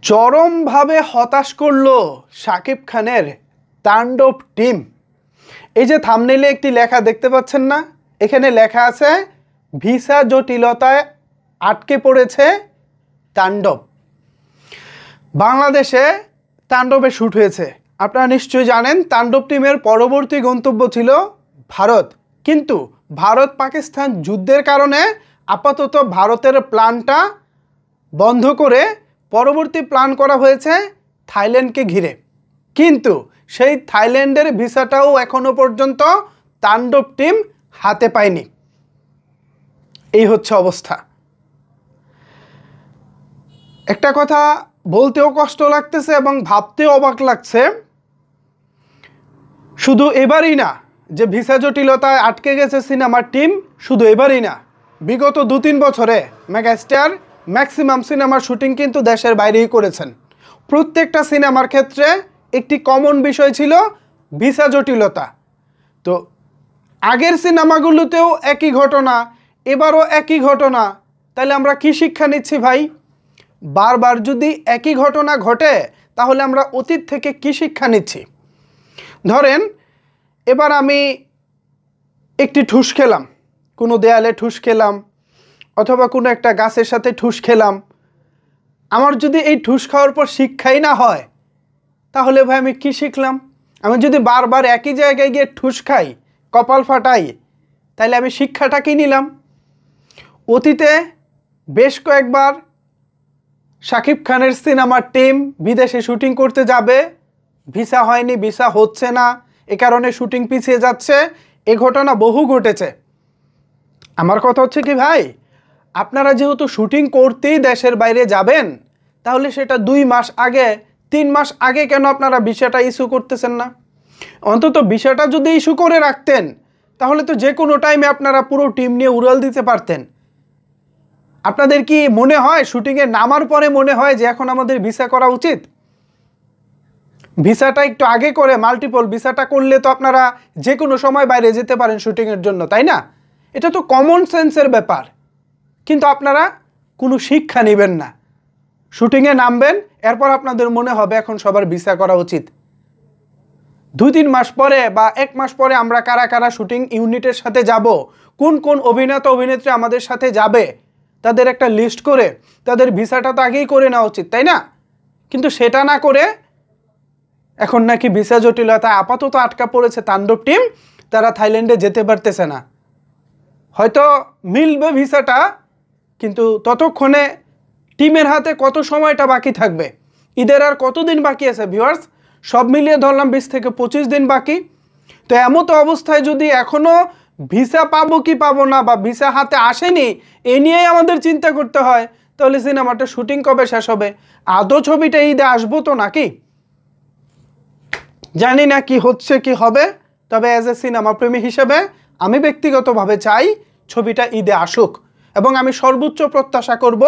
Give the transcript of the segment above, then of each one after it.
চরমভাবে হতাশ করলো শাকিব খানের তাণ্ডব টিম। এই যে থাম্বনেইলে একটি লেখা দেখতে পাচ্ছেন না, এখানে লেখা আছে ভিসা জটিলতায় আটকে পড়েছে তাণ্ডব। বাংলাদেশে তাণ্ডবে শ্যুট হয়েছে। আপনারা নিশ্চয়ই জানেন তাণ্ডব টিমের পরবর্তী গন্তব্য ছিল ভারত, কিন্তু ভারত পাকিস্তান যুদ্ধের কারণে আপাতত ভারতের প্ল্যানটা বন্ধ করে পরবর্তী প্ল্যান করা হয়েছে থাইল্যান্ডকে ঘিরে। কিন্তু সেই থাইল্যান্ডের ভিসাটাও এখনো পর্যন্ত তাণ্ডব টিম হাতে পায়নি। এই হচ্ছে অবস্থা। একটা কথা বলতেও কষ্ট লাগতেছে এবং ভাবতেও অবাক লাগছে, শুধু এবারই না যে ভিসা জটিলতায় আটকে গেছে সিনেমার টিম, শুধু এবারই না, বিগত 2-3 বছরে মেগাস্টার ম্যাক্সিমাম সিনেমার শুটিং কিন্তু দেশের বাইরেই করেছেন। প্রত্যেকটা সিনেমার ক্ষেত্রে একটি কমন বিষয় ছিল ভিসা জটিলতা। তো আগের সিনেমাগুলোতেও একই ঘটনা, এবারও একই ঘটনা। তাহলে আমরা কি শিক্ষা নিচ্ছি ভাই? বারবার যদি একই ঘটনা ঘটে তাহলে আমরা অতীত থেকে কি শিক্ষা নিচ্ছি? ধরেন এবার আমি একটি ঠুস খেলাম, কোনো দেয়ালে ঠুস খেলাম অথবা কোনো একটা গাছের সাথে ঠুস খেলাম। আমার যদি এই ঠুস খাওয়ার পর শিক্ষাই না হয় তাহলে ভাই আমি কি শিখলাম? আমি যদি বারবার একই জায়গায় গিয়ে ঠুস খাই, কপাল ফাটাই, তাহলে আমি শিক্ষাটা কি নিলাম? অতীতে বেশ কয়েকবার শাকিব খানের সিনেমার টিম বিদেশে শুটিং করতে যাবে, ভিসা হয়নি, ভিসা হচ্ছে না, এ কারণে শুটিং পিছিয়ে যাচ্ছে। এ ঘটনা বহু ঘটেছে। আমার কথা হচ্ছে কি ভাই, আপনারা যেহেতু শুটিং করতেই দেশের বাইরে যাবেন, তাহলে সেটা 2 মাস আগে 3 মাস আগে কেন আপনারা ভিসাটা ইস্যু করতেছেন না? অন্তত ভিসাটা যদি ইস্যু করে রাখতেন তাহলে তো যে কোনো টাইমে আপনারা পুরো টিম নিয়ে উড়াল দিতে পারতেন। আপনাদের কি মনে হয় শুটিংয়ে নামার পরে মনে হয় যে এখন আমাদের ভিসা করা উচিত? ভিসাটা একটু আগে করে মাল্টিপল ভিসাটা করলে তো আপনারা যে কোনো সময় বাইরে যেতে পারেন শুটিংয়ের জন্য, তাই না? এটা তো কমন সেন্সের ব্যাপার। কিন্তু আপনারা কোনো শিক্ষা নেবেন না, শুটিংয়ে নামবেন, এরপর আপনাদের মনে হবে এখন সবার ভিসা করা উচিত। 2-3 মাস পরে বা 1 মাস পরে আমরা কারা কারা শুটিং ইউনিটের সাথে যাব, কোন কোন অভিনেতা অভিনেত্রী আমাদের সাথে যাবে, তাদের একটা লিস্ট করে তাদের ভিসাটা তো আগেই করে নেওয়া উচিত, তাই না? কিন্তু সেটা না করে এখন নাকি ভিসা জটিলতা আপাতত আটকা পড়েছে তাণ্ডব টিম, তারা থাইল্যান্ডে যেতে পারতেছে না। হয়তো মিলবে ভিসাটা, কিন্তু ততক্ষণে টিমের হাতে কত সময়টা বাকি থাকবে? ঈদের আর কতদিন বাকি আছে ভিউয়ার্স? সব মিলিয়ে ধরলাম 20 থেকে 25 দিন বাকি। তো এমতো অবস্থায় যদি এখনও ভিসা পাবো কি পাবো না বা ভিসা হাতে আসেনি এ নিয়েই আমাদের চিন্তা করতে হয়, তাহলে সিনেমাটা শুটিং কবে শেষ হবে? আদৌ ছবিটা ঈদে আসবো তো নাকি? জানি না কি হচ্ছে কি হবে, তবে অ্যাজ এ সিনেমা প্রেমী হিসেবে আমি ব্যক্তিগতভাবে চাই ছবিটা ঈদে আসুক, এবং আমি সর্বোচ্চ প্রত্যাশা করব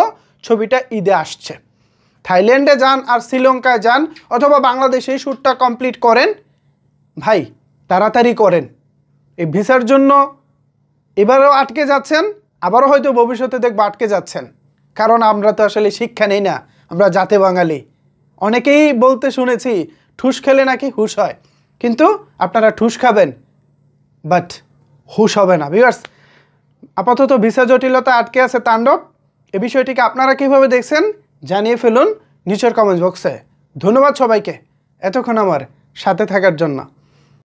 ছবিটা ঈদে আসছে। থাইল্যান্ডে যান আর শ্রীলঙ্কায় যান অথবা বাংলাদেশেই শ্যুটটা কমপ্লিট করেন ভাই, তাড়াতাড়ি করেন। এই ভিসার জন্য এবারেও আটকে যাচ্ছেন, আবারও হয়তো ভবিষ্যতে দেখবো আটকে যাচ্ছেন, কারণ আমরা তো আসলে শিক্ষা নেই না, আমরা জাতে বাঙালি। অনেকেই বলতে শুনেছি ঠুস খেলে নাকি হুশ হয়, কিন্তু আপনারা ঠুস খাবেন বাট হুশ হবে না। ভিউয়ার্স, আপাতত ভিসা জটিলতা আটকে আছে তাণ্ডব। এ বিষয়টিকে আপনারা কীভাবে দেখছেন জানিয়ে ফেলুন নিচের কমেন্ট বক্সে। ধন্যবাদ সবাইকে এতক্ষণ আমার সাথে থাকার জন্য।